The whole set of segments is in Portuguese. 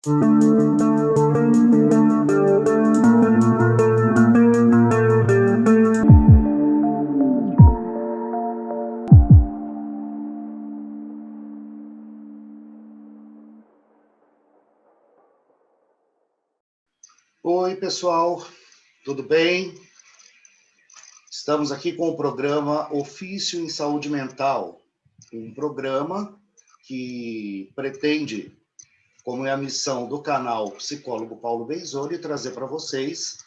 Oi, pessoal, tudo bem? Estamos aqui com o programa Ofício em Saúde Mental, um programa que pretende, como é a missão do canal Psicólogo Paulo Benzoni, trazer para vocês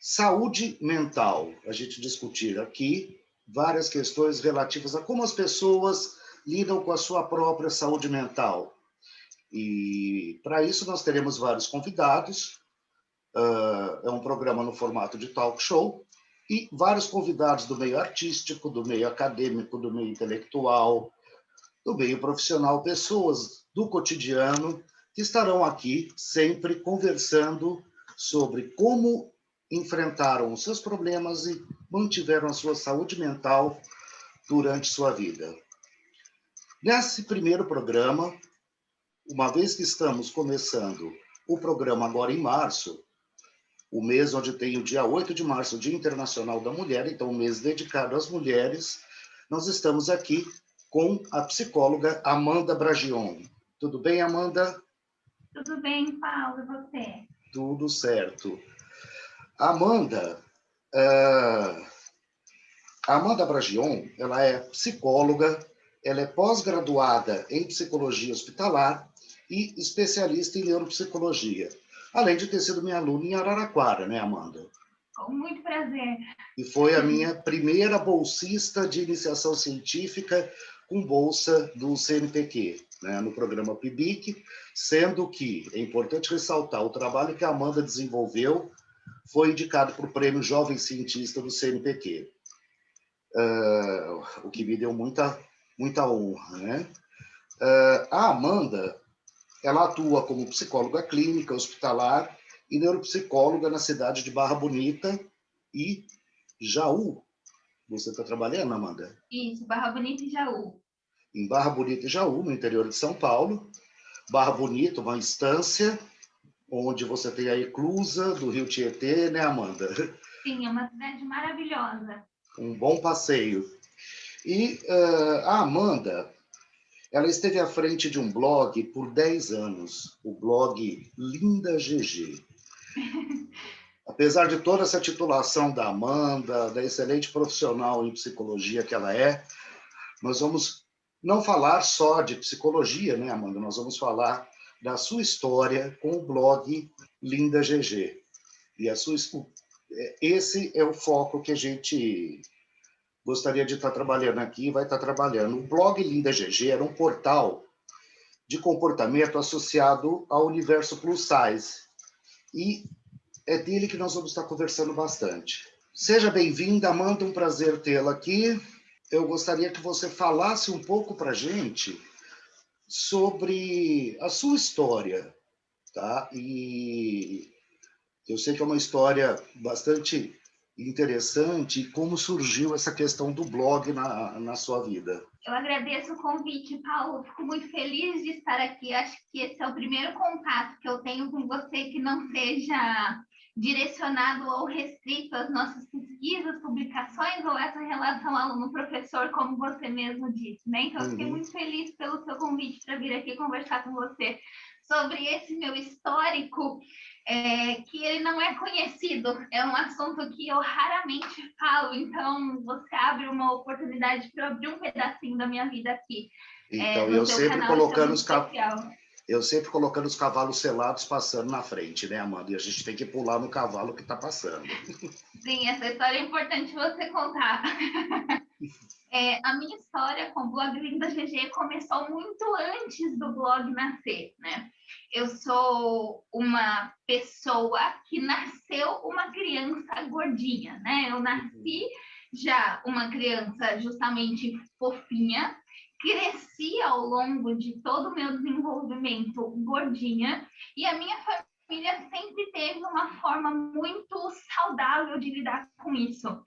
saúde mental. A gente discutir aqui várias questões relativas a como as pessoas lidam com a sua própria saúde mental. E para isso nós teremos vários convidados. É um programa no formato de talk show e vários convidados do meio artístico, do meio acadêmico, do meio intelectual, do meio profissional, pessoas do cotidiano que estarão aqui sempre conversando sobre como enfrentaram os seus problemas e mantiveram a sua saúde mental durante sua vida. Nesse primeiro programa, uma vez que estamos começando o programa agora em março, o mês onde tem o dia 8 de março, o Dia Internacional da Mulher, então um mês dedicado às mulheres, nós estamos aqui com a psicóloga Amanda Bragion. Tudo bem, Amanda? Tudo bem, Paulo, e você? Tudo certo. Amanda Bragion, ela é psicóloga, ela é pós-graduada em psicologia hospitalar e especialista em neuropsicologia, além de ter sido minha aluna em Araraquara, né, Amanda? Com muito prazer. E foi a minha primeira bolsista de iniciação científica com bolsa do CNPq, né, no programa PIBIC, sendo que é importante ressaltar o trabalho que a Amanda desenvolveu foi indicado para o Prêmio Jovem Cientista do CNPq, o que me deu muita honra, né? A Amanda, ela atua como psicóloga clínica, hospitalar e neuropsicóloga na cidade de Barra Bonita e Jaú. Você está trabalhando, Amanda? Isso, Barra Bonita e Jaú. Em Barra Bonita e Jaú, no interior de São Paulo. Barra Bonita, uma instância onde você tem a eclusa do Rio Tietê, né, Amanda? Sim, é uma cidade maravilhosa. Um bom passeio. E a Amanda, ela esteve à frente de um blog por 10 anos, o blog Linda GG. Apesar de toda essa titulação da Amanda, da excelente profissional em psicologia que ela é, nós vamos não falar só de psicologia, né, Amanda? Nós vamos falar da sua história com o blog Linda GG. E esse é o foco que a gente gostaria de estar trabalhando aqui e vai estar trabalhando. O blog Linda GG era um portal de comportamento associado ao universo plus size. E é dele que nós vamos estar conversando bastante. Seja bem-vinda, Amanda, um prazer tê-la aqui. Eu gostaria que você falasse um pouco para a gente sobre a sua história, tá? E eu sei que é uma história bastante interessante e como surgiu essa questão do blog na sua vida. Eu agradeço o convite, Paulo. Fico muito feliz de estar aqui. Acho que esse é o primeiro contato que eu tenho com você que não seja direcionado ou restrito às nossas pesquisas, publicações ou essa relação aluno-professor, como você mesmo disse, né? Então, eu fiquei muito feliz pelo seu convite para vir aqui conversar com você sobre esse meu histórico, que ele não é conhecido, é um assunto que eu raramente falo, então você abre uma oportunidade para abrir um pedacinho da minha vida aqui. Então, eu sempre colocando os cavalos selados passando na frente, né, Amanda? E a gente tem que pular no cavalo que está passando. Sim, essa história é importante você contar. A minha história com o blog Linda GG começou muito antes do blog nascer, né? Eu sou uma pessoa que nasceu uma criança gordinha, né? Eu nasci já uma criança justamente fofinha, cresci ao longo de todo o meu desenvolvimento gordinha, e a minha família família sempre teve uma forma muito saudável de lidar com isso.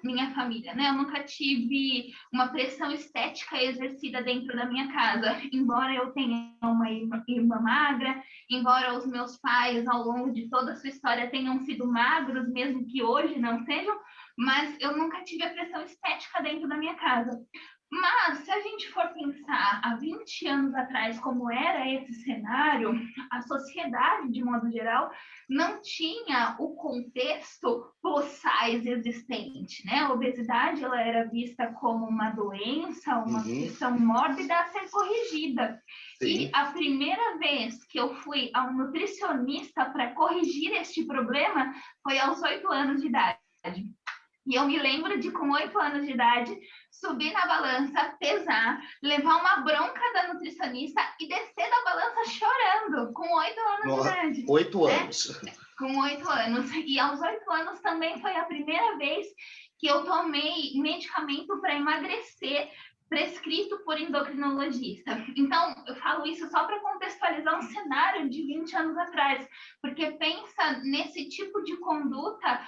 Minha família, né? Eu nunca tive uma pressão estética exercida dentro da minha casa, embora eu tenha uma irmã magra, embora os meus pais, ao longo de toda a sua história, tenham sido magros, mesmo que hoje não sejam, mas eu nunca tive a pressão estética dentro da minha casa. Mas, se a gente for pensar há 20 anos atrás como era esse cenário, a sociedade, de modo geral, não tinha o contexto plus size existente, né? A obesidade, ela era vista como uma doença, uma questão mórbida a ser corrigida. Sim. E a primeira vez que eu fui a um nutricionista para corrigir este problema foi aos 8 anos de idade. E eu me lembro de, com 8 anos de idade, subir na balança, pesar, levar uma bronca da nutricionista e descer da balança chorando, com 8 anos de idade. 8 anos. Com 8 anos. E aos 8 anos também foi a primeira vez que eu tomei medicamento para emagrecer, prescrito por endocrinologista. Então, eu falo isso só para contextualizar um cenário de 20 anos atrás, porque pensa nesse tipo de conduta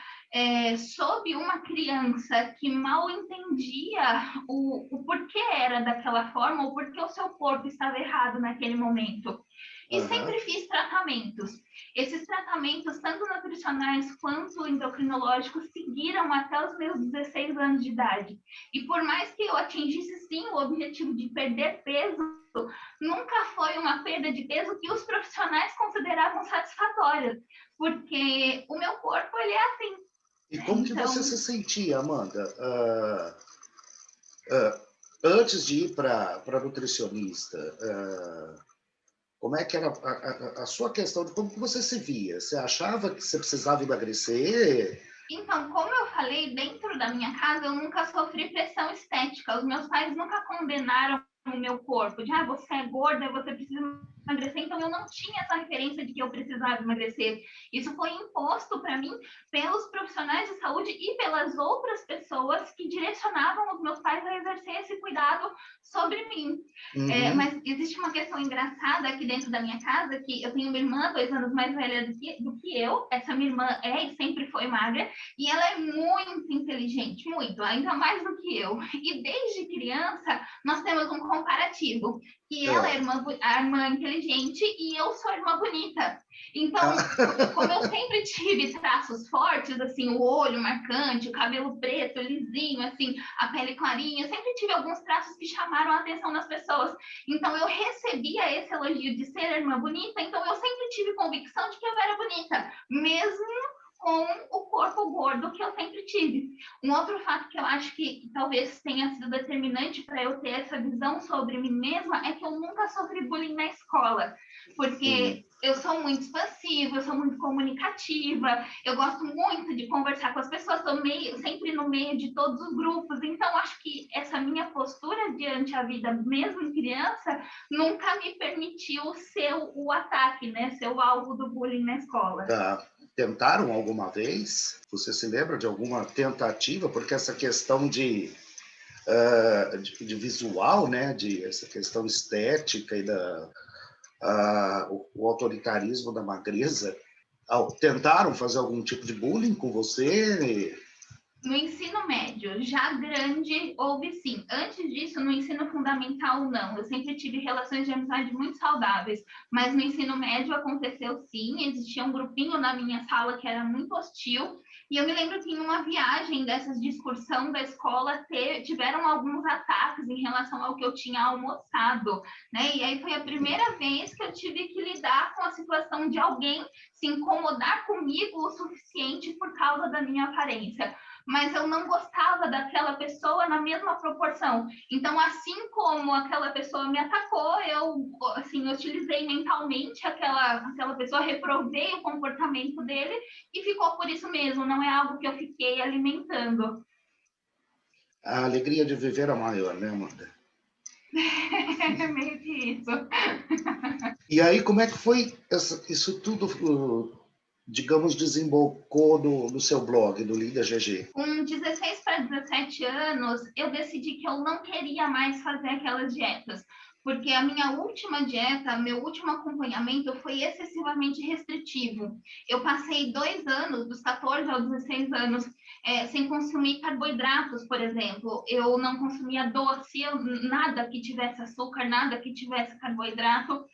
sob uma criança que mal entendia o porquê era daquela forma, ou porquê o seu corpo estava errado naquele momento. E sempre fiz tratamentos. Esses tratamentos, tanto nutricionais quanto endocrinológicos, seguiram até os meus 16 anos de idade. E por mais que eu atingisse, sim, o objetivo de perder peso, nunca foi uma perda de peso que os profissionais consideravam satisfatória, porque o meu corpo, ele é assim. E como que você se sentia, Amanda? Antes de ir para nutricionista, como é que era a sua questão de como que você se via? Você achava que você precisava emagrecer? Então, como eu falei, dentro da minha casa eu nunca sofri pressão estética. Os meus pais nunca condenaram o meu corpo, de você é gorda, você precisa emagrecer. Então, eu não tinha essa referência de que eu precisava emagrecer. Isso foi imposto para mim pelos profissionais de saúde e pelas outras pessoas que direcionavam os meus pais a exercer esse cuidado sobre mim. Mas existe uma questão engraçada aqui dentro da minha casa, que eu tenho uma irmã 2 anos mais velha do que eu. Essa minha irmã é e sempre foi magra, e ela é muito inteligente, muito, ainda mais do que eu. E desde criança, nós temos um comparativo, que ela é a irmã inteligente e eu sou a irmã bonita. Então, como eu sempre tive traços fortes, assim, o olho marcante, o cabelo preto, lisinho, assim, a pele clarinha, eu sempre tive alguns traços que chamaram a atenção das pessoas. Então, eu recebia esse elogio de ser a irmã bonita, então eu sempre tive convicção de que eu era bonita, mesmo com o corpo gordo que eu sempre tive. Um outro fato que eu acho que talvez tenha sido determinante para eu ter essa visão sobre mim mesma é que eu nunca sofri bullying na escola, porque eu sou muito expansiva, eu sou muito comunicativa, eu gosto muito de conversar com as pessoas, estou sempre no meio de todos os grupos, então acho que essa minha postura diante a vida, mesmo criança, nunca me permitiu ser o ataque, né? Ser o alvo do bullying na escola. Tentaram alguma vez? Você se lembra de alguma tentativa? Porque essa questão de visual, né? Essa questão estética e o autoritarismo da magreza, tentaram fazer algum tipo de bullying com você? No ensino médio, já grande, houve sim. Antes disso, no ensino fundamental, não. Eu sempre tive relações de amizade muito saudáveis, mas no ensino médio aconteceu sim. Existia um grupinho na minha sala que era muito hostil, e eu me lembro que em uma viagem dessas de excursão da escola, tiveram alguns ataques em relação ao que eu tinha almoçado, né? E aí foi a primeira vez que eu tive que lidar com a situação de alguém se incomodar comigo o suficiente por causa da minha aparência. Mas eu não gostava daquela pessoa na mesma proporção. Então, assim como aquela pessoa me atacou, eu, assim, utilizei mentalmente aquela pessoa, reprovei o comportamento dele e ficou por isso mesmo, não é algo que eu fiquei alimentando. A alegria de viver é maior, né, Amanda? É meio que isso. E aí, como é que foi isso tudo, digamos, desembocou no seu blog, no Linda GG? Com 16 para 17 anos, eu decidi que eu não queria mais fazer aquelas dietas, porque a minha última dieta, meu último acompanhamento foi excessivamente restritivo. Eu passei 2 anos, dos 14 aos 16 anos, sem consumir carboidratos, por exemplo. Eu não consumia doce, nada que tivesse açúcar, nada que tivesse carboidrato.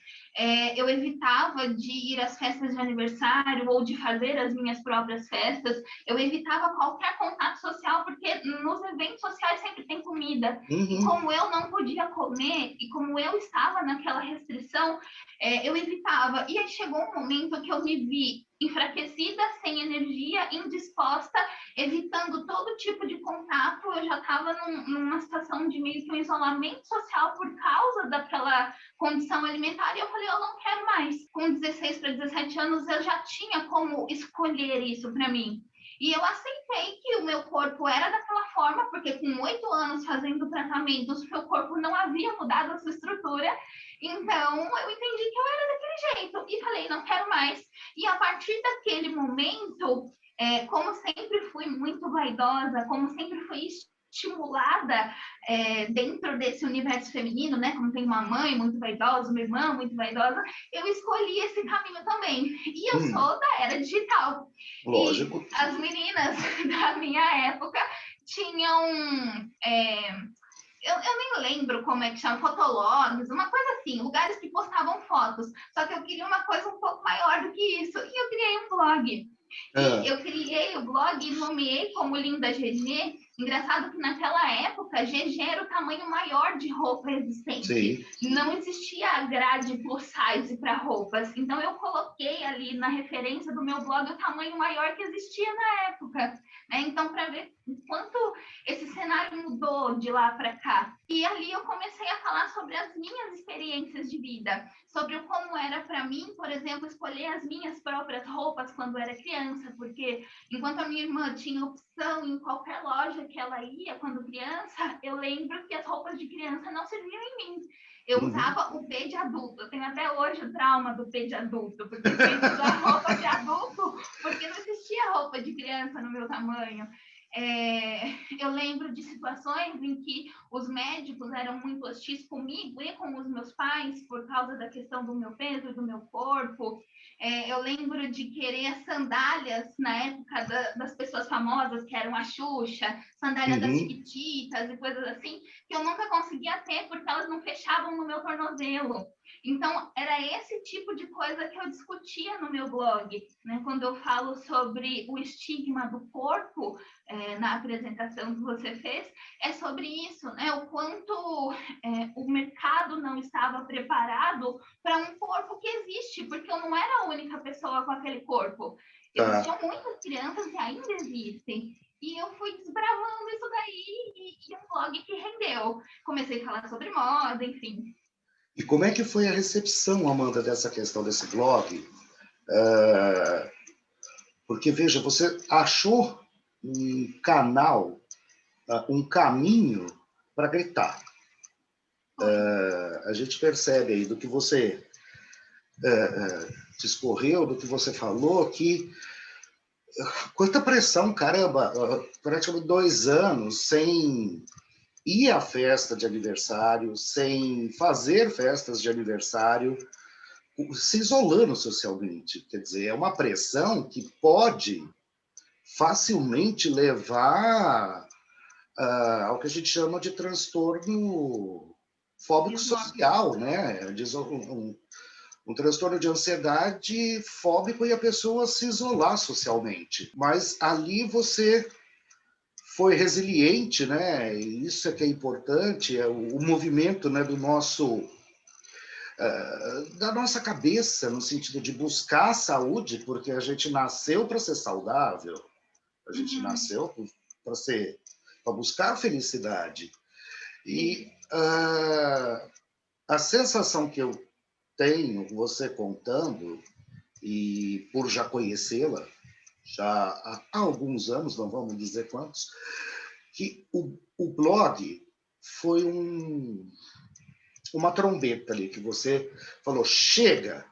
Eu evitava de ir às festas de aniversário ou de fazer as minhas próprias festas. Eu evitava qualquer contato social, porque nos eventos sociais sempre tem comida. E Uhum. como eu não podia comer, e como eu estava naquela restrição, eu evitava. E aí chegou um momento que eu me vi enfraquecida, sem energia, indisposta, evitando todo tipo de contato. Eu já estava numa situação de meio que um isolamento social por causa daquela condição alimentar, e eu falei, eu não quero mais. Com 16 para 17 anos, eu já tinha como escolher isso para mim. E eu aceitei que o meu corpo era daquela forma, porque com 8 anos fazendo tratamentos, o meu corpo não havia mudado a sua estrutura. Então, eu entendi que eu era daquele jeito e falei, não quero mais. E a partir daquele momento, como sempre fui muito vaidosa, como sempre fui estimulada dentro desse universo feminino, né? Como tem uma mãe muito vaidosa, uma irmã muito vaidosa, eu escolhi esse caminho também. E eu sou da era digital. E Lógico. as meninas da minha época tinham. Eu nem lembro como é que chama, fotologs, uma coisa assim, lugares que postavam fotos. Só que eu queria uma coisa um pouco maior do que isso. E eu criei um blog. E Ah, eu criei o blog e nomeei como Linda GG. Engraçado que naquela época, GG era o tamanho maior de roupa existente. sim. Não existia a grade plus size para roupas. Então, eu coloquei ali na referência do meu blog o tamanho maior que existia na época. Né? Então, para ver o quanto esse cenário mudou de lá para cá. E ali eu comecei a falar sobre as minhas experiências de vida, sobre como era para mim, por exemplo, escolher as minhas próprias roupas quando era criança, porque enquanto a minha irmã tinha opção em qualquer loja que ela ia quando criança, eu lembro que as roupas de criança não serviam em mim. Eu Uhum. usava o P de adulto. Eu tenho até hoje o trauma do P de adulto, porque eu tinha que usar roupa de adulto, porque não existia roupa de criança no meu tamanho. Eu lembro de situações em que os médicos eram muito hostis comigo e com os meus pais por causa da questão do meu peso e do meu corpo. Eu lembro de querer sandálias na época das pessoas famosas, que eram a Xuxa, sandália das Uhum. Chiquititas e coisas assim, que eu nunca conseguia ter porque elas não fechavam no meu tornozelo. Então, era esse tipo de coisa que eu discutia no meu blog, né? Quando eu falo sobre o estigma do corpo, na apresentação que você fez, é sobre isso, né? O quanto o mercado não estava preparado para um corpo que existe, porque eu não era a única pessoa com aquele corpo. Tá. Existiam muitas crianças e ainda existem. E eu fui desbravando isso daí e um blog que rendeu. Comecei a falar sobre moda, enfim. E como é que foi a recepção, Amanda, dessa questão desse blog? Ah, porque, veja, você achou um canal, um caminho para gritar. Foi. A gente percebe aí do que você discorreu, do que você falou, que quanta pressão, caramba, praticamente 2 anos sem ir à festa de aniversário, sem fazer festas de aniversário, se isolando socialmente. Quer dizer, é uma pressão que pode facilmente levar ao que a gente chama de transtorno fóbico social, né? Um transtorno de ansiedade fóbico e a pessoa se isolar socialmente. Mas ali você foi resiliente, né? E isso é que é importante, é o movimento, né, do nosso da nossa cabeça, no sentido de buscar a saúde, porque a gente nasceu para ser saudável, a gente Uhum. nasceu para buscar a felicidade. E Sim. a sensação que eu tenho, você contando, e por já conhecê-la, já há alguns anos, não vamos dizer quantos, que o blog foi uma trombeta ali, que você falou, chega,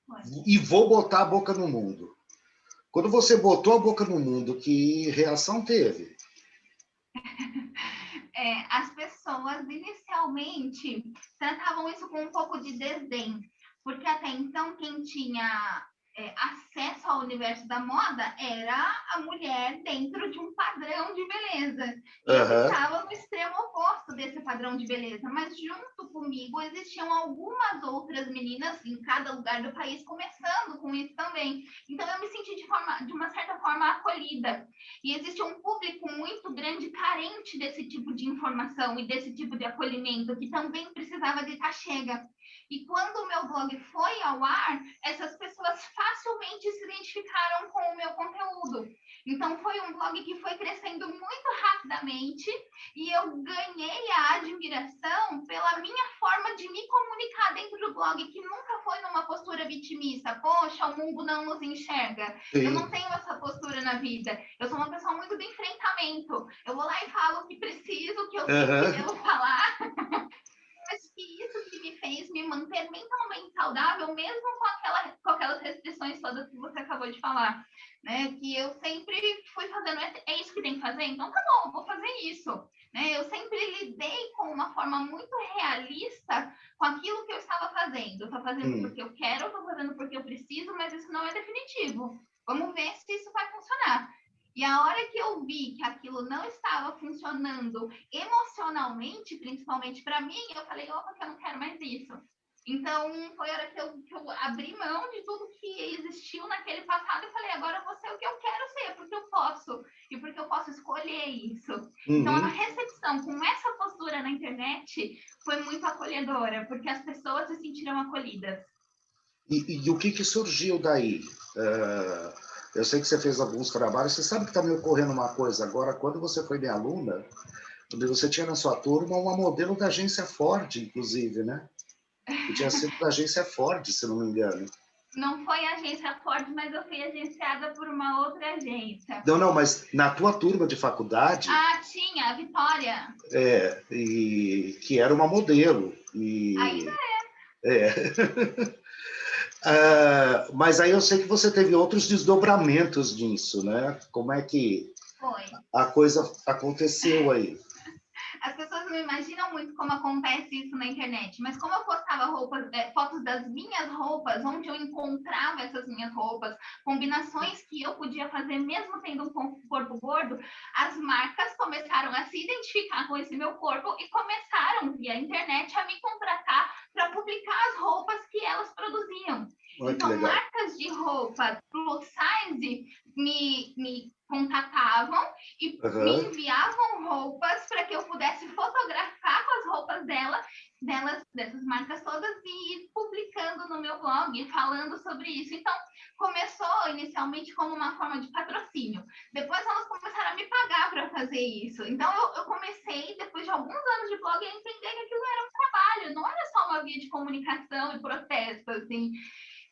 Foi. e vou botar a boca no mundo. Quando você botou a boca no mundo, que reação teve? as pessoas inicialmente tratavam isso com um pouco de desdém, porque até então quem tinha acesso ao universo da moda era a mulher dentro de um padrão de beleza. E eu estava no extremo oposto desse padrão de beleza, mas junto comigo existiam algumas outras meninas em cada lugar do país começando com isso também. Então eu me senti de uma certa forma acolhida. E existe um público muito grande carente desse tipo de informação e desse tipo de acolhimento, que também precisava de chega. E quando o meu blog foi ao ar, essas pessoas facilmente se identificaram com o meu conteúdo. Então, foi um blog que foi crescendo muito rapidamente e eu ganhei a admiração pela minha forma de me comunicar dentro do blog, que nunca foi numa postura vitimista. Poxa, o mundo não nos enxerga. Sim. Eu não tenho essa postura na vida. Eu sou uma pessoa muito do enfrentamento. Eu vou lá e falo o que preciso, o que eu sei que devo falar. Acho que isso que me fez me manter mentalmente saudável, mesmo com aquelas restrições todas que você acabou de falar, né? Que eu sempre fui fazendo, é isso que tem que fazer? Então tá bom, vou fazer isso. Né? Eu sempre lidei com uma forma muito realista com aquilo que eu estava fazendo. Eu estou fazendo porque eu quero, eu estou fazendo porque eu preciso, mas isso não é definitivo. Vamos ver se isso vai funcionar. E a hora que eu vi que aquilo não estava funcionando emocionalmente, principalmente para mim, eu falei, opa, que eu não quero mais isso. Então, foi a hora que eu abri mão de tudo que existiu naquele passado e falei, agora eu vou ser o que eu quero ser, porque eu posso, e porque eu posso escolher isso. Então, a recepção com essa postura na internet foi muito acolhedora, porque as pessoas se sentiram acolhidas. E o que surgiu daí? Eu sei que você fez alguns trabalhos, você sabe que está me ocorrendo uma coisa agora, quando você foi minha aluna, você tinha na sua turma uma modelo da agência Ford, inclusive, né? Que tinha sido da agência Ford, se não me engano. Não foi a agência Ford, mas eu fui agenciada por uma outra agência. Não, mas na tua turma de faculdade... Ah, tinha, a Vitória. E que era uma modelo. Ainda é. Mas aí eu sei que você teve outros desdobramentos disso, né? Como é que a coisa aconteceu aí? As pessoas não imaginam muito como acontece isso na internet, mas como eu postava fotos das minhas roupas, onde eu encontrava essas minhas roupas, combinações que eu podia fazer mesmo tendo um corpo gordo, as marcas começaram a se identificar com esse meu corpo e começaram, via internet, a me contratar para publicar as roupas que elas produziam. Então, marcas de roupa plus size me contatavam e me enviavam roupas para que eu pudesse fotografar com as roupas dessas marcas todas e ir publicando no meu blog, falando sobre isso. Então, começou inicialmente como uma forma de patrocínio. Depois elas começaram a me pagar para fazer isso. Então, eu comecei, depois de alguns anos de blog, a entender que aquilo era um trabalho, não era só uma via de comunicação e protesto, assim.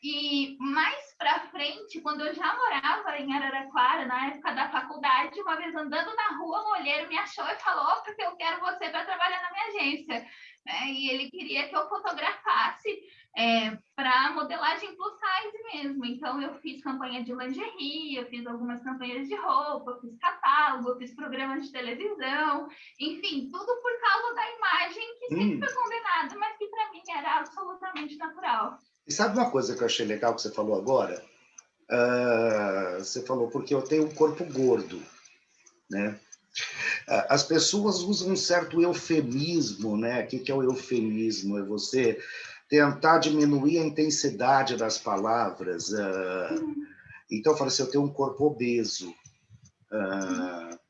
E mais para frente, quando eu já morava em Araraquara, na época da faculdade, uma vez andando na rua, um olheiro me achou e falou, porque eu quero você para trabalhar na minha agência. E ele queria que eu fotografasse para modelagem plus size mesmo. Então, eu fiz campanha de lingerie, eu fiz algumas campanhas de roupa, eu fiz catálogo, eu fiz programas de televisão, enfim, tudo por causa da imagem que sempre foi combinada, mas que para mim era absolutamente natural. E sabe uma coisa que eu achei legal que você falou agora? Você falou, porque eu tenho um corpo gordo, né? As pessoas usam um certo eufemismo, né? O que é o eufemismo? É você tentar diminuir a intensidade das palavras. Então, eu falei assim, eu tenho um corpo obeso.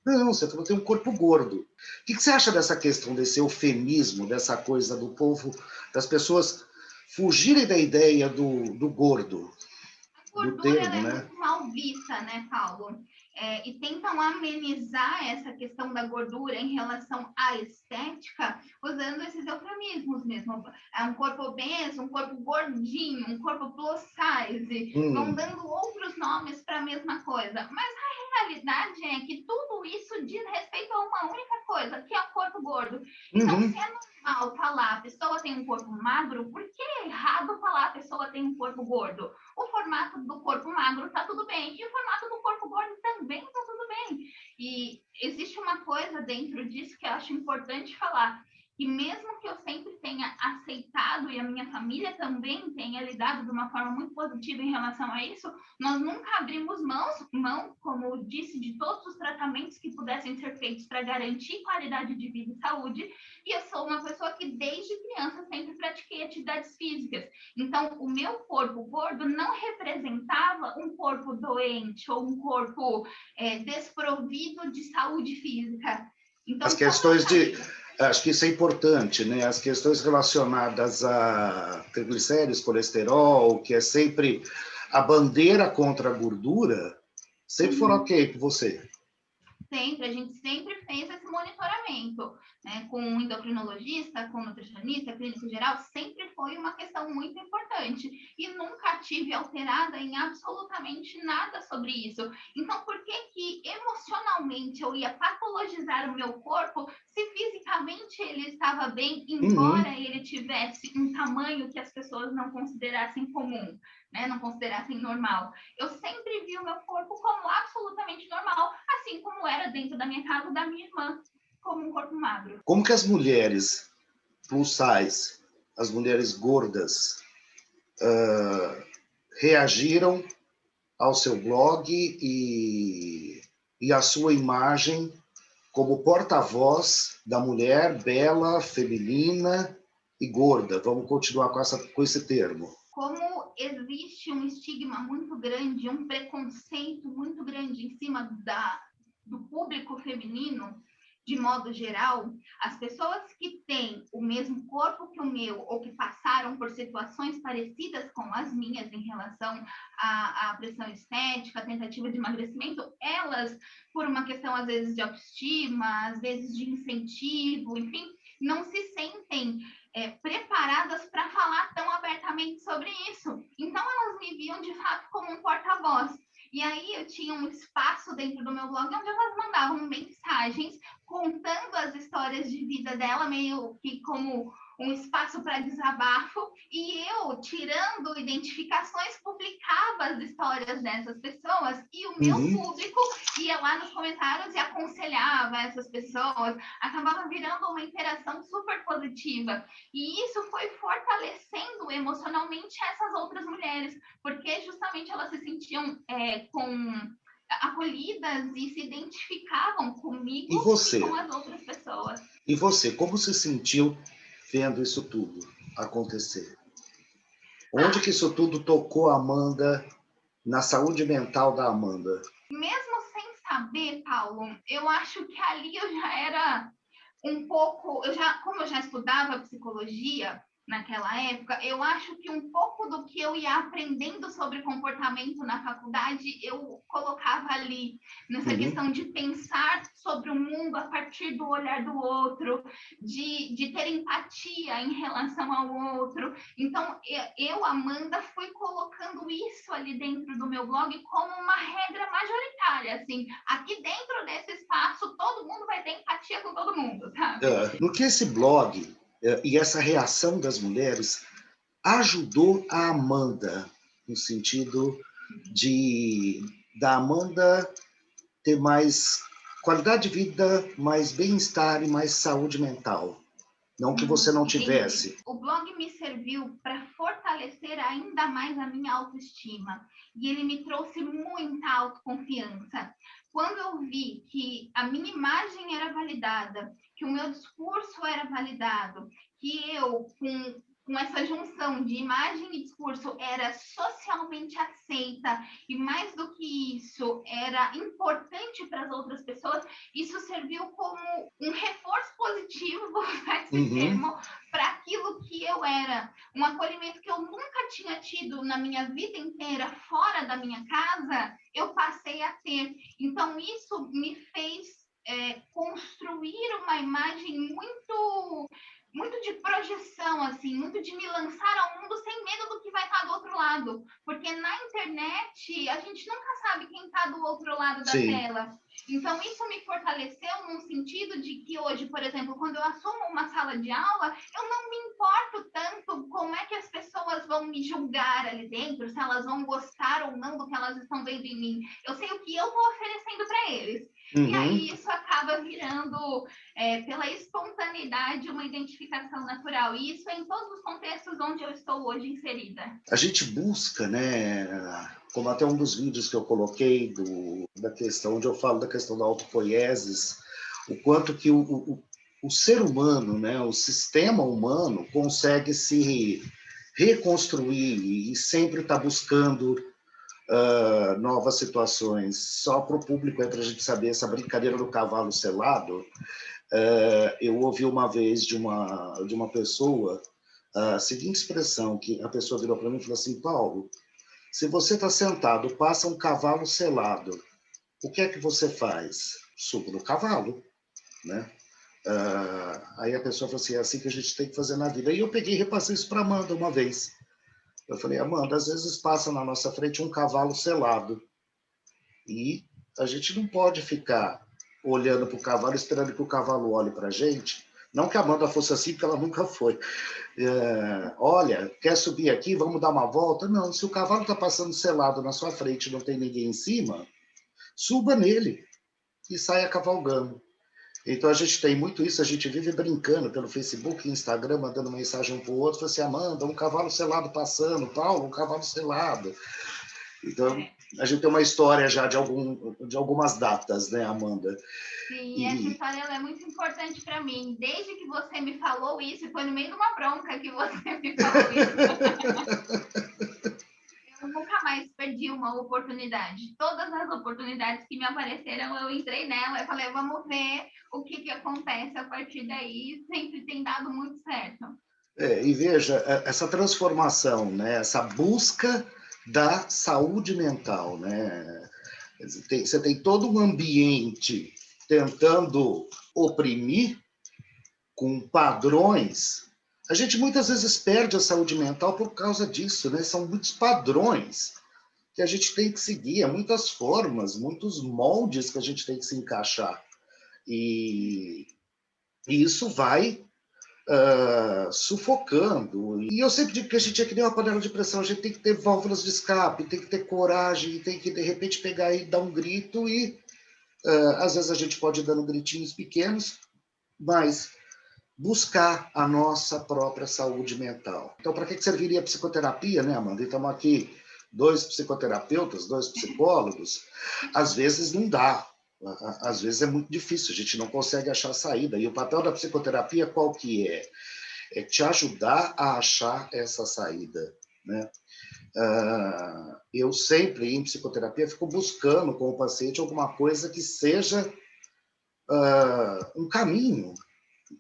Não, você falou, eu tenho um corpo gordo. O que você acha dessa questão, desse eufemismo, dessa coisa do povo, das pessoas fugirem da ideia do gordo? A gordura é muito mal vista, né, Paulo? E tentam amenizar essa questão da gordura em relação à estética, usando esses eufemismos mesmo. É um corpo obeso, um corpo gordinho, um corpo plus size, vão dando outros nomes para a mesma coisa. Mas a realidade é que tudo isso diz respeito a uma única coisa, que é o corpo gordo. Então, se é normal falar a pessoa tem um corpo magro, por que é errado falar a pessoa tem um corpo gordo? O formato do corpo magro está tudo bem, e o formato do corpo gordo também está tudo bem. E existe uma coisa dentro disso que eu acho importante falar, que mesmo que eu sempre tenha aceitado e a minha família também tenha lidado de uma forma muito positiva em relação a isso, nós nunca abrimos mão, como eu disse, de todos os tratamentos que pudessem ser feitos para garantir qualidade de vida e saúde. E eu sou uma pessoa que desde criança sempre pratiquei atividades físicas. Então, o meu corpo gordo não representava um corpo doente ou um corpo desprovido de saúde física. Então, as questões de... Acho que isso é importante, né? As questões relacionadas a triglicéridos, colesterol, que é sempre a bandeira contra a gordura, sempre foram ok com você? Sempre, a gente sempre fez esse monitoramento, né? Com um endocrinologista, com um nutricionista, clínico geral, sempre foi uma questão muito importante. E nunca tive alterada em absolutamente nada sobre isso. Então, por que emocionalmente eu ia patologizar o meu corpo se fisicamente ele estava bem, embora ele tivesse um tamanho que as pessoas não considerassem comum, né? Não considerassem normal? Eu sempre vi o meu corpo como absolutamente normal, assim como era dentro da minha casa, da minha irmã, como um corpo magro. Como que as mulheres plus size, as mulheres gordas, reagiram ao seu blog e à sua imagem como porta-voz da mulher bela, feminina e gorda? Vamos continuar com esse termo. Como existe um estigma muito grande, um preconceito muito grande em cima do público feminino, de modo geral, as pessoas que têm o mesmo corpo que o meu ou que passaram por situações parecidas com as minhas em relação à pressão estética, à tentativa de emagrecimento, elas, por uma questão às vezes de autoestima, às vezes de incentivo, enfim, não se sentem preparadas para falar tão abertamente sobre isso. Então, elas me viam, de fato, como um porta-voz. E aí, eu tinha um espaço dentro do meu blog onde elas mandavam mensagens contando as histórias de vida dela, meio que como um espaço para desabafo, e eu, tirando identificações, publicava as histórias dessas pessoas, e o meu público ia lá nos comentários e aconselhava essas pessoas, acabava virando uma interação super positiva, e isso foi fortalecendo emocionalmente essas outras mulheres, porque justamente elas se sentiam acolhidas e se identificavam comigo e com as outras pessoas. E você, como se sentiu vendo isso tudo acontecer? Onde que isso tudo tocou a Amanda, na saúde mental da Amanda? Mesmo sem saber, Paulo, eu acho que ali eu já era um pouco, como eu já estudava psicologia naquela época, eu acho que um pouco do que eu ia aprendendo sobre comportamento na faculdade, eu colocava ali, nessa questão de pensar sobre o mundo a partir do olhar do outro, de ter empatia em relação ao outro. Então, eu, Amanda, fui colocando isso ali dentro do meu blog como uma regra majoritária, assim, aqui dentro desse espaço, todo mundo vai ter empatia com todo mundo, sabe? No que esse blog e essa reação das mulheres ajudou a Amanda, no sentido da Amanda ter mais qualidade de vida, mais bem-estar e mais saúde mental? Não que você não tivesse. O blog me serviu para fortalecer ainda mais a minha autoestima. E ele me trouxe muita autoconfiança. Quando eu vi que a minha imagem era validada, que o meu discurso era validado, que eu, com essa junção de imagem e discurso, era socialmente aceita, e mais do que isso, era importante para as outras pessoas, isso serviu como um reforço positivo, vou usar esse termo, para aquilo que eu era. Um acolhimento que eu nunca tinha tido na minha vida inteira, fora da minha casa, eu passei a ter. Então, isso me fez construir uma imagem muito de projeção, assim, muito de me lançar ao mundo sem medo do que vai estar do outro lado. Porque na internet, a gente nunca sabe quem está do outro lado da tela. Então, isso me fortaleceu num sentido de que hoje, por exemplo, quando eu assumo uma sala de aula, eu não me importo tanto como é que as pessoas vão me julgar ali dentro, se elas vão gostar ou não do que elas estão vendo em mim. Eu sei o que eu vou oferecendo para eles. E aí isso acaba virando, pela espontaneidade, uma identificação natural. E isso é em todos os contextos onde eu estou hoje inserida. A gente busca, né, como até um dos vídeos que eu coloquei da questão, onde eu falo da questão da autopoiesis, o quanto que o ser humano, né, o sistema humano consegue se reconstruir e sempre está buscando novas situações. Só para o público, para a gente saber, essa brincadeira do cavalo selado, eu ouvi uma vez de uma pessoa a seguinte expressão, que a pessoa virou para mim e falou assim: Paulo, se você está sentado, passa um cavalo selado, o que é que você faz? Subo no cavalo, né? Aí a pessoa falou assim: é assim que a gente tem que fazer na vida. E eu peguei e repassei isso para Amanda uma vez. Eu falei: Amanda, às vezes passa na nossa frente um cavalo selado e a gente não pode ficar olhando para o cavalo, esperando que o cavalo olhe para a gente. Não que a Amanda fosse assim, porque ela nunca foi. Olha, quer subir aqui, vamos dar uma volta? Não, se o cavalo está passando selado na sua frente e não tem ninguém em cima, suba nele e saia cavalgando. Então a gente tem muito isso, a gente vive brincando pelo Facebook, Instagram, mandando mensagem um para o outro, assim: Amanda, um cavalo selado passando, Paulo, um cavalo selado. Então a gente tem uma história já de algumas datas, né, Amanda? Sim, essa história ela é muito importante para mim. Desde que você me falou isso, foi no meio de uma bronca que você me falou isso. Eu nunca mais perdi uma oportunidade. Todas as oportunidades que me apareceram, eu entrei nela e falei: vamos ver o que acontece a partir daí. Sempre tem dado muito certo. E veja, essa transformação, né, essa busca da saúde mental, né? Você tem todo um ambiente tentando oprimir com padrões. A gente muitas vezes perde a saúde mental por causa disso, né? São muitos padrões que a gente tem que seguir, muitas formas, muitos moldes que a gente tem que se encaixar. E isso vai sufocando. E eu sempre digo que a gente é que nem uma panela de pressão, a gente tem que ter válvulas de escape, tem que ter coragem, tem que, de repente, pegar e dar um grito e, às vezes, a gente pode ir dando gritinhos pequenos, mas buscar a nossa própria saúde mental. Então, para que serviria a psicoterapia, né, Amanda? Estamos aqui 2 psicoterapeutas, 2 psicólogos. Às vezes não dá. Às vezes é muito difícil, a gente não consegue achar saída. E o papel da psicoterapia qual que é? É te ajudar a achar essa saída, né? Eu sempre, em psicoterapia, fico buscando com o paciente alguma coisa que seja um caminho.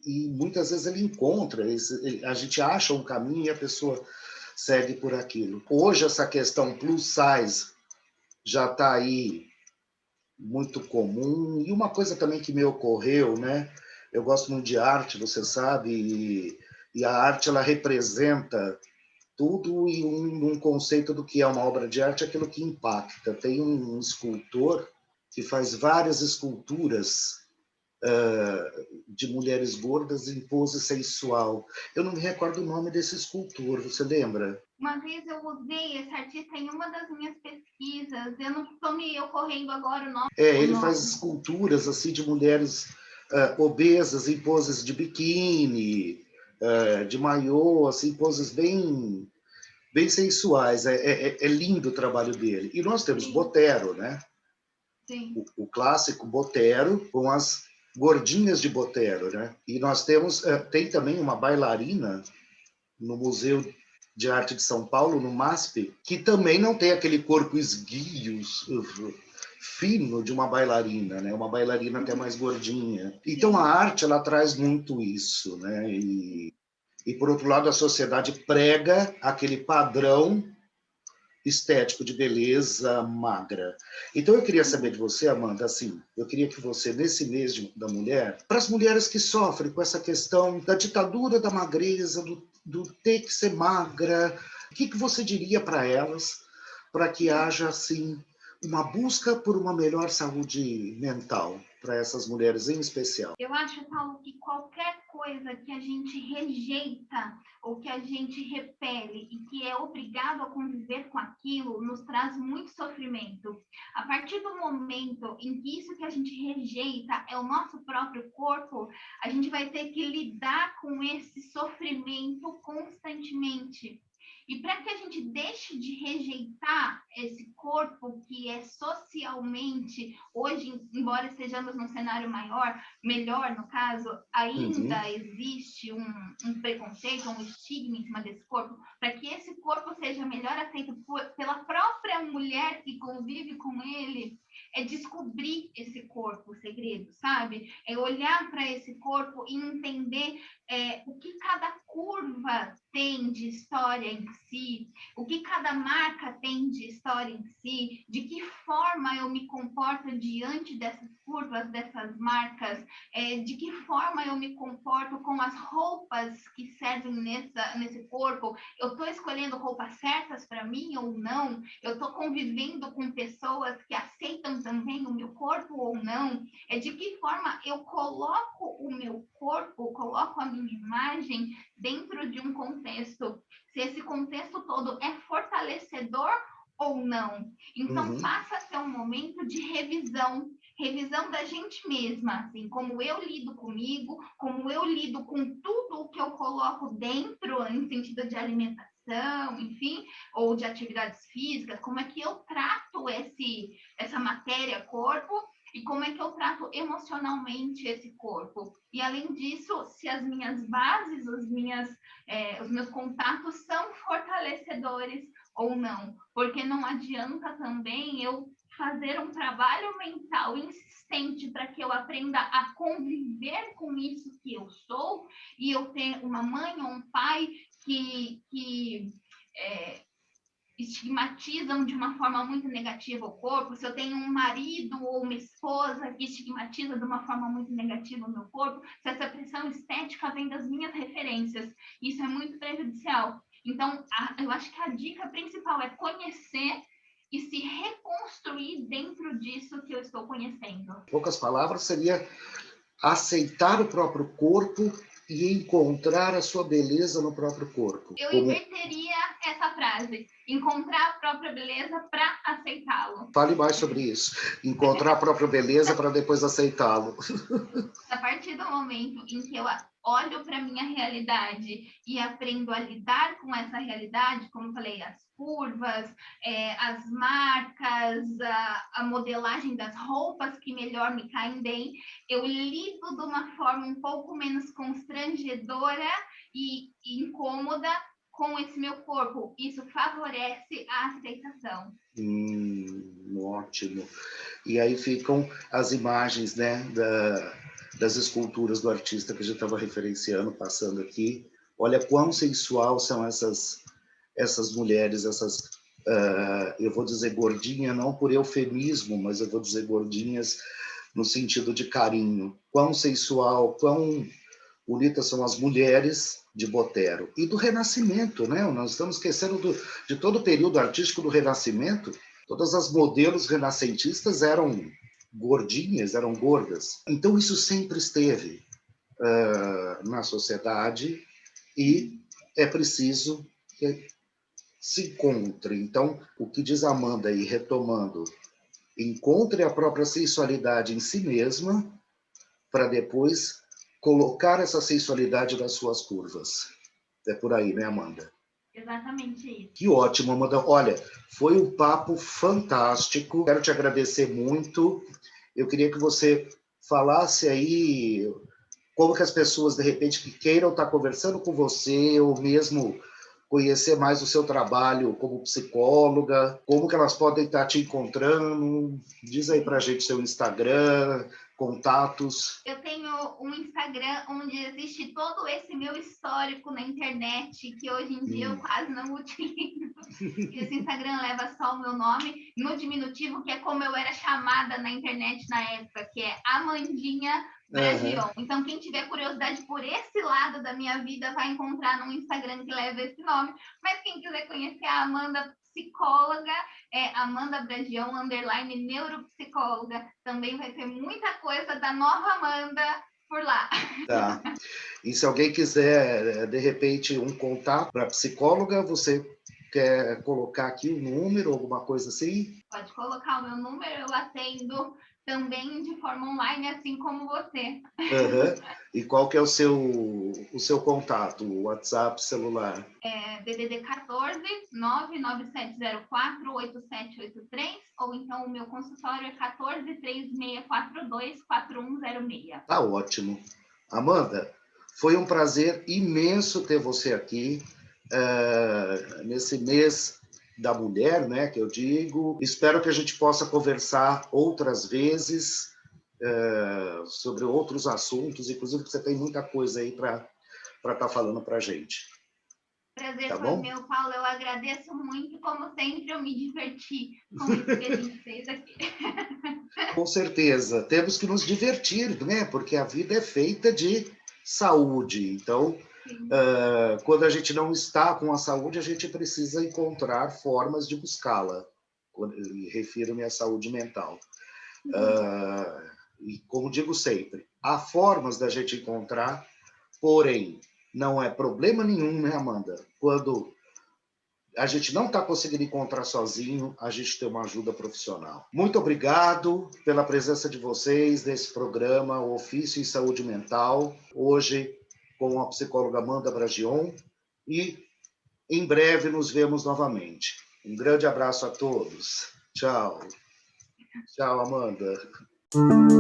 E muitas vezes ele encontra, a gente acha um caminho e a pessoa segue por aquilo. Hoje essa questão plus size já está aí muito comum. E uma coisa também que me ocorreu, né? Eu gosto muito de arte, você sabe, e a arte ela representa tudo e um conceito do que é uma obra de arte, aquilo que impacta. Tem um escultor que faz várias esculturas de mulheres gordas em pose sensual. Eu não me recordo o nome desse escultor, você lembra? Uma vez eu usei esse artista em uma das minhas pesquisas, eu não estou me ocorrendo agora o nome. Ele faz esculturas assim de mulheres obesas em poses de biquíni, de maiô, assim, poses bem sensuais. É lindo o trabalho dele. E nós temos Botero, né? Sim. O clássico Botero com as gordinhas de Botero, né? E nós tem também uma bailarina no Museu de Arte de São Paulo, no MASP, que também não tem aquele corpo esguio, fino de uma bailarina, né? Uma bailarina até mais gordinha. Então a arte ela traz muito isso, né? E por outro lado a sociedade prega aquele padrão estético de beleza magra. Então eu queria saber de você, Amanda, assim, eu queria que você, nesse mês da mulher, para as mulheres que sofrem com essa questão da ditadura da magreza, do ter que ser magra, o que você diria para elas, para que haja, assim, uma busca por uma melhor saúde mental para essas mulheres em especial? Eu acho, Paulo, que qualquer coisa que a gente rejeita ou que a gente repele e que é obrigado a conviver com aquilo, nos traz muito sofrimento. A partir do momento em que isso que a gente rejeita é o nosso próprio corpo, a gente vai ter que lidar com esse sofrimento constantemente. E para que a gente deixe de rejeitar esse corpo que é socialmente, hoje, embora estejamos num cenário melhor no caso, Uhum. ainda existe um preconceito, um estigma em cima desse corpo, para que esse corpo seja melhor aceito pela própria mulher que convive com ele, é descobrir esse corpo, o segredo, sabe? É olhar para esse corpo e entender o que cada curva tem de história em si, o que cada marca tem de história em si, de que forma eu me comporto diante dessas curvas, dessas marcas, de que forma eu me comporto com as roupas que servem nesse corpo, eu estou escolhendo roupas certas para mim ou não, eu estou convivendo com pessoas que aceitam também o meu corpo ou não, de que forma eu coloco o meu corpo, coloco a minha imagem dentro de um contexto, se esse contexto todo é fortalecedor ou não. Então, Uhum. passa a ser um momento de revisão da gente mesma, assim, como eu lido comigo, como eu lido com tudo o que eu coloco dentro, em sentido de alimentação, enfim, ou de atividades físicas, como é que eu trato essa matéria, corpo, e como é que eu trato emocionalmente esse corpo. E, além disso, se as minhas bases, os meus contatos são fortalecedores ou não, porque não adianta também eu fazer um trabalho mental insistente para que eu aprenda a conviver com isso que eu sou, e eu ter uma mãe ou um pai que estigmatizam de uma forma muito negativa o corpo, se eu tenho um marido ou uma esposa que estigmatiza de uma forma muito negativa o meu corpo, se essa pressão estética vem das minhas referências, isso é muito prejudicial. Então, eu acho que a dica principal é conhecer e se reconstruir dentro disso que eu estou conhecendo. Em poucas palavras, seria aceitar o próprio corpo e encontrar a sua beleza no próprio corpo. Eu Como... inverteria essa frase, encontrar a própria beleza para aceitá-lo. Fale mais sobre isso. Encontrar a própria beleza para depois aceitá-lo. A partir do momento em que eu olho para a minha realidade e aprendo a lidar com essa realidade, como eu falei, as curvas, as marcas, a modelagem das roupas que melhor me caem bem, eu lido de uma forma um pouco menos constrangedora e incômoda com esse meu corpo. Isso favorece a aceitação. Ótimo. E aí ficam as imagens, né, das esculturas do artista que a gente estava referenciando, passando aqui. Olha quão sensual são essas mulheres, eu vou dizer gordinha, não por eufemismo, mas eu vou dizer gordinhas no sentido de carinho. Quão sensual, quão bonitas são as mulheres de Botero. E do Renascimento, né? Nós estamos esquecendo de todo o período artístico do Renascimento. Todas as modelos renascentistas eram gordinhas, eram gordas. Então, isso sempre esteve na sociedade e é preciso que se encontre. Então, o que diz Amanda aí, retomando, encontre a própria sensualidade em si mesma para depois colocar essa sensualidade nas suas curvas. É por aí, né, Amanda? Exatamente isso. Que ótimo, Amanda. Olha, foi um papo fantástico. Quero te agradecer muito. Eu queria que você falasse aí como que as pessoas, de repente, que queiram estar conversando com você ou mesmo conhecer mais o seu trabalho como psicóloga, como que elas podem estar te encontrando. Diz aí pra gente seu Instagram, contatos. Eu tenho um Instagram onde existe todo esse meu histórico na internet, que hoje em dia eu quase não utilizo. Esse Instagram leva só o meu nome, no diminutivo, que é como eu era chamada na internet na época, que é Amandinha Bragion. Então, quem tiver curiosidade por esse lado da minha vida vai encontrar num Instagram que leva esse nome. Mas quem quiser conhecer a Amanda psicóloga, Amanda Bragião, _ neuropsicóloga. Também vai ter muita coisa da nova Amanda por lá. Tá. E se alguém quiser, de repente, um contato para psicóloga, você quer colocar aqui um número, alguma coisa assim? Pode colocar o meu número, eu atendo também de forma online, assim como você. Uhum. E qual que é o seu contato, o WhatsApp, celular? DDD 14 99704 8783, ou então o meu consultório é 14 3642 4106. Tá ótimo. Amanda, foi um prazer imenso ter você aqui nesse mês da mulher, né, que eu digo. Espero que a gente possa conversar outras vezes sobre outros assuntos, inclusive que você tem muita coisa aí para estar falando para a gente. Prazer Tá foi bom? meu, Paulo. Eu agradeço muito. Como sempre, eu me diverti com isso que a gente fez aqui. Com certeza. Temos que nos divertir, né? Porque a vida é feita de saúde. Então, quando a gente não está com a saúde, a gente precisa encontrar formas de buscá-la. Refiro-me à saúde mental. E como digo sempre, há formas da gente encontrar, porém, não é problema nenhum, né, Amanda? Quando a gente não está conseguindo encontrar sozinho, a gente tem uma ajuda profissional. Muito obrigado pela presença de vocês nesse programa, o Ofício em Saúde Mental, hoje com a psicóloga Amanda Bragion, e em breve nos vemos novamente. Um grande abraço a todos. Tchau. Tchau, Amanda.